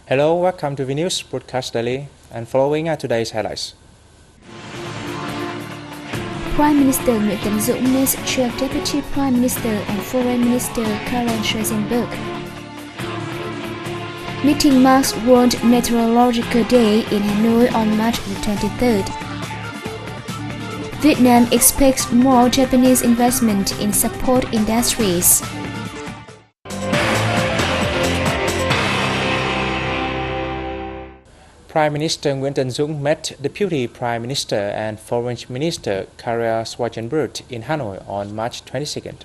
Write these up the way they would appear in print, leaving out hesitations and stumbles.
Hello, welcome to VNews Broadcast Daily, and following are today's highlights. Prime Minister Nguyễn Tấn Dũng meets Czech Deputy Prime Minister and Foreign Minister Karen Schwarzenberg. Meeting marks World Meteorological Day in Hanoi on March 23rd. Vietnam expects more Japanese investment in support industries. Prime Minister Nguyễn Tấn Dũng met Deputy Prime Minister and Foreign Minister Karen Schwarzenberg in Hanoi on March 22nd.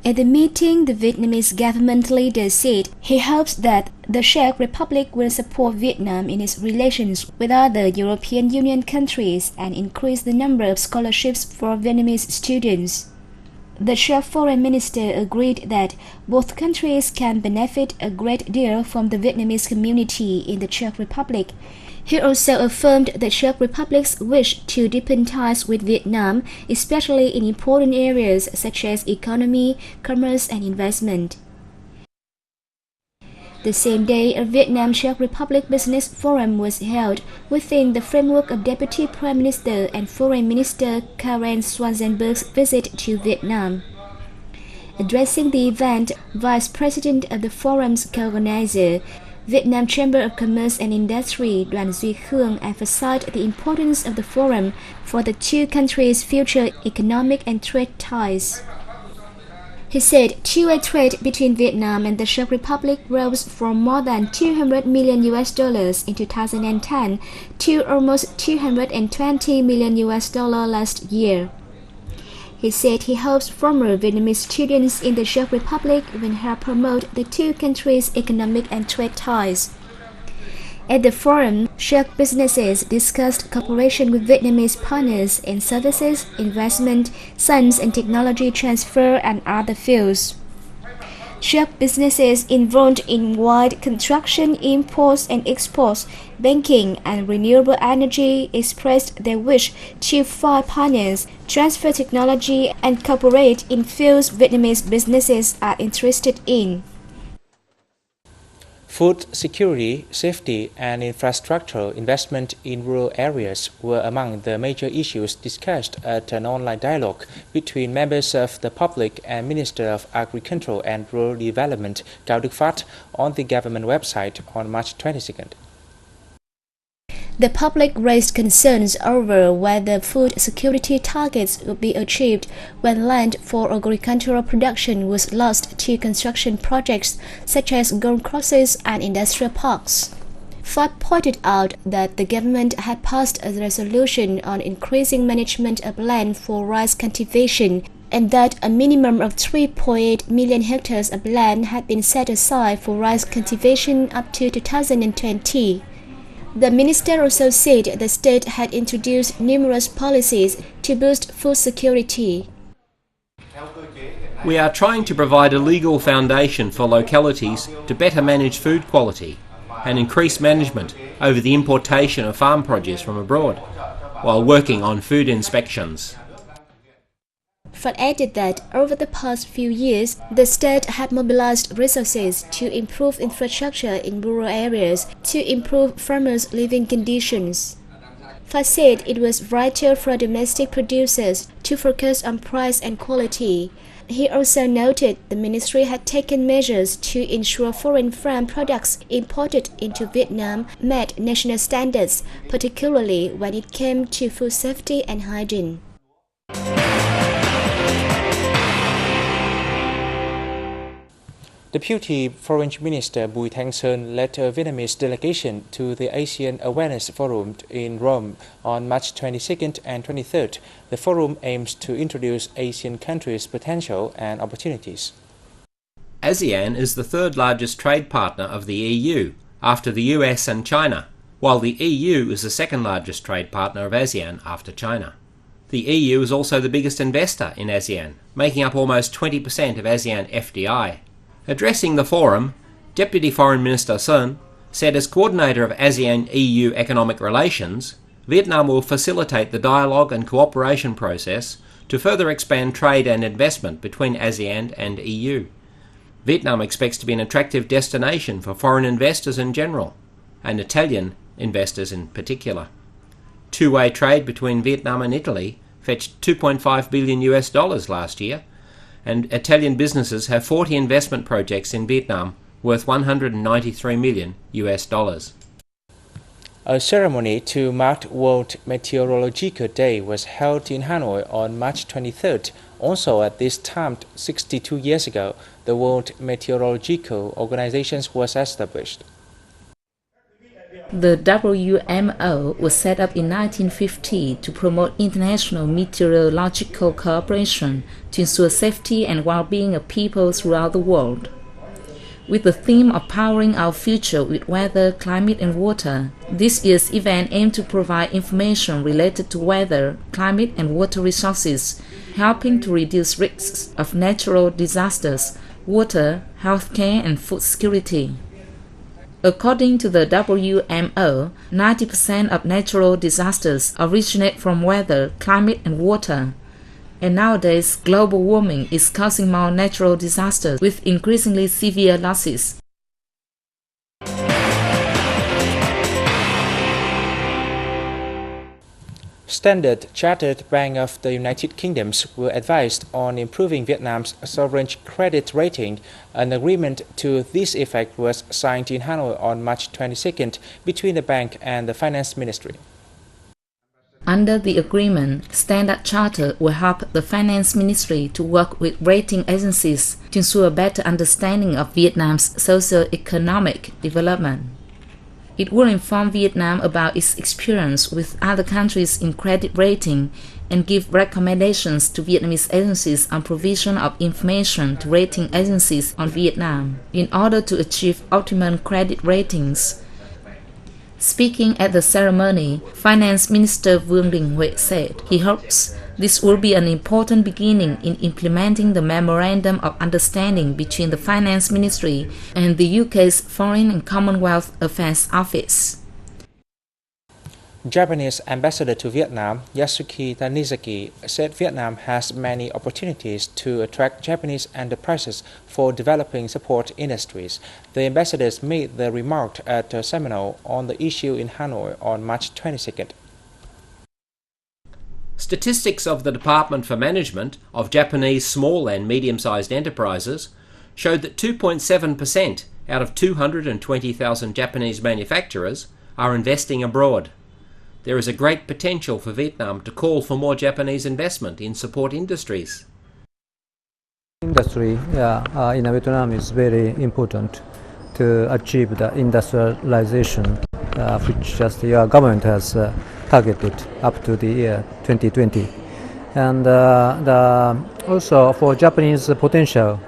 At the meeting, the Vietnamese government leader said he hopes that the Czech Republic will support Vietnam in its relations with other European Union countries and increase the number of scholarships for Vietnamese students. The Czech Foreign Minister agreed that both countries can benefit a great deal from the Vietnamese community in the Czech Republic. He also affirmed the Czech Republic's wish to deepen ties with Vietnam, especially in important areas such as economy, commerce, and investment. The same day, a Vietnam-Czech Republic Business Forum was held within the framework of Deputy Prime Minister and Foreign Minister Karen Schwarzenberg's visit to Vietnam. Addressing the event, Vice President of the forum's co-organizer, Vietnam Chamber of Commerce and Industry Đoàn Duy Khương emphasized the importance of the forum for the two countries' future economic and trade ties. He said two-way trade between Vietnam and the Czech Republic rose from more than $200 million in 2010 to almost $220 million last year. He said he hopes former Vietnamese students in the Czech Republic will help promote the two countries' economic and trade ties. At the forum, Czech businesses discussed cooperation with Vietnamese partners in services, investment, science and technology transfer, and other fields. Czech businesses involved in wide construction, imports and exports, banking, and renewable energy expressed their wish to find partners, transfer technology, and cooperate in fields Vietnamese businesses are interested in. Food security, safety, and infrastructural investment in rural areas were among the major issues discussed at an online dialogue between members of the public and Minister of Agriculture and Rural Development Cao Đức Phát on the government website on March 22nd. The public raised concerns over whether food security targets would be achieved when land for agricultural production was lost to construction projects such as golf courses and industrial parks. Phát pointed out that the government had passed a resolution on increasing management of land for rice cultivation and that a minimum of 3.8 million hectares of land had been set aside for rice cultivation up to 2020. The minister also said the state had introduced numerous policies to boost food security. We are trying to provide a legal foundation for localities to better manage food quality and increase management over the importation of farm produce from abroad, while working on food inspections. Phát added that over the past few years, the state had mobilized resources to improve infrastructure in rural areas to improve farmers' living conditions. Phát said it was vital for domestic producers to focus on price and quality. He also noted the ministry had taken measures to ensure foreign farm products imported into Vietnam met national standards, particularly when it came to food safety and hygiene. Deputy Foreign Minister Bùi Thanh Sơn led a Vietnamese delegation to the ASEAN Awareness Forum in Rome on March 22nd and 23rd. The forum aims to introduce Asian countries' potential and opportunities. ASEAN is the third largest trade partner of the EU, after the US and China, while the EU is the second largest trade partner of ASEAN after China. The EU is also the biggest investor in ASEAN, making up almost 20% of ASEAN FDI. Addressing the forum, Deputy Foreign Minister Son said as coordinator of ASEAN-EU economic relations, Vietnam will facilitate the dialogue and cooperation process to further expand trade and investment between ASEAN and EU. Vietnam expects to be an attractive destination for foreign investors in general, and Italian investors in particular. Two-way trade between Vietnam and Italy fetched $2.5 billion last year, and Italian businesses have 40 investment projects in Vietnam worth $193 million. A ceremony to mark World Meteorological Day was held in Hanoi on March 23rd. Also at this time, 62 years ago, the World Meteorological Organization was established. The WMO was set up in 1950 to promote international meteorological cooperation to ensure safety and well-being of people throughout the world. With the theme of powering our future with weather, climate and water, this year's event aimed to provide information related to weather, climate and water resources, helping to reduce risks of natural disasters, water, healthcare and food security. According to the WMO, 90% of natural disasters originate from weather, climate and water. And nowadays, global warming is causing more natural disasters with increasingly severe losses. Standard Chartered Bank of the United Kingdom will advise on improving Vietnam's sovereign credit rating. An agreement to this effect was signed in Hanoi on March 22nd between the bank and the Finance Ministry. Under the agreement, Standard Chartered will help the Finance Ministry to work with rating agencies to ensure a better understanding of Vietnam's socio-economic development. It will inform Vietnam about its experience with other countries in credit rating and give recommendations to Vietnamese agencies on provision of information to rating agencies on Vietnam in order to achieve optimum credit ratings. Speaking at the ceremony, Finance Minister Vương Đình Huệ said he hopes this will be an important beginning in implementing the Memorandum of Understanding between the Finance Ministry and the UK's Foreign and Commonwealth Affairs Office. Japanese ambassador to Vietnam, Yasuki Tanizaki, said Vietnam has many opportunities to attract Japanese enterprises for developing support industries. The ambassadors made the remark at a seminar on the issue in Hanoi on March 22nd. Statistics of the Department for Management of Japanese small and medium-sized enterprises showed that 2.7% out of 220,000 Japanese manufacturers are investing abroad. There is a great potential for Vietnam to call for more Japanese investment in support industries. Industry in Vietnam is very important to achieve the industrialization, which just your government has targeted up to the year 2020. And also for Japanese potential,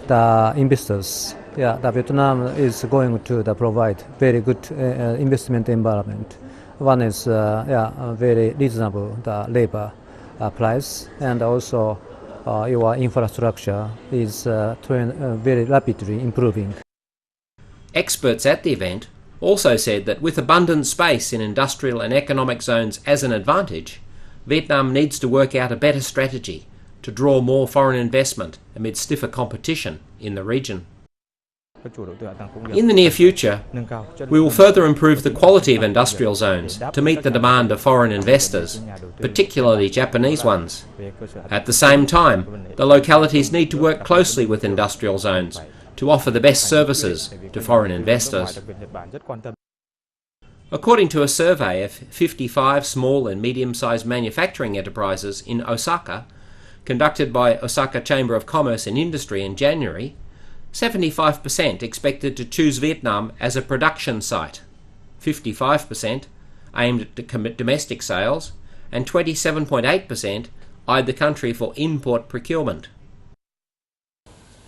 the investors, the Vietnam is going to provide very good investment environment. One is very reasonable labor price, and also your infrastructure is very rapidly improving. Experts at the event also said that with abundant space in industrial and economic zones as an advantage, Vietnam needs to work out a better strategy to draw more foreign investment amid stiffer competition in the region. In the near future, we will further improve the quality of industrial zones to meet the demand of foreign investors, particularly Japanese ones. At the same time, the localities need to work closely with industrial zones to offer the best services to foreign investors. According to a survey of 55 small and medium-sized manufacturing enterprises in Osaka, conducted by Osaka Chamber of Commerce and Industry in January, 75% expected to choose Vietnam as a production site, 55% aimed at domestic sales, and 27.8% eyed the country for import procurement.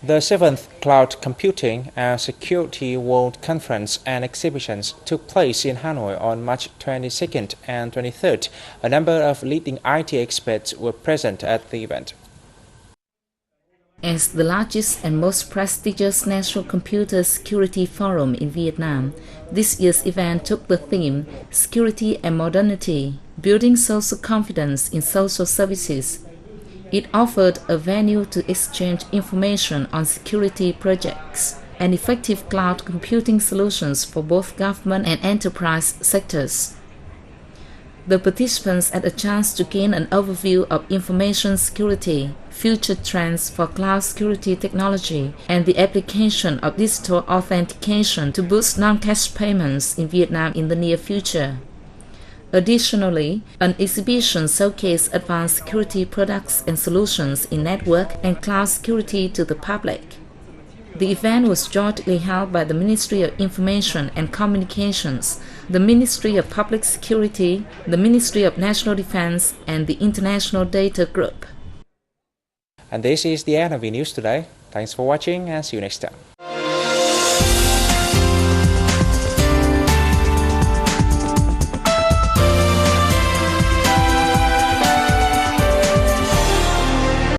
The 7th Cloud Computing and Security World Conference and Exhibitions took place in Hanoi on March 22nd and 23rd. A number of leading IT experts were present at the event. As the largest and most prestigious national computer security forum in Vietnam, this year's event took the theme Security and Modernity, Building Social Confidence in Social Services. It offered a venue to exchange information on security projects and effective cloud computing solutions for both government and enterprise sectors. The participants had a chance to gain an overview of information security, future trends for cloud security technology, and the application of digital authentication to boost non-cash payments in Vietnam in the near future. Additionally, an exhibition showcased advanced security products and solutions in network and cloud security to the public. The event was jointly held by the Ministry of Information and Communications, the Ministry of Public Security, the Ministry of National Defense, and the International Data Group. And this is the end of the news today. Thanks for watching and see you next time.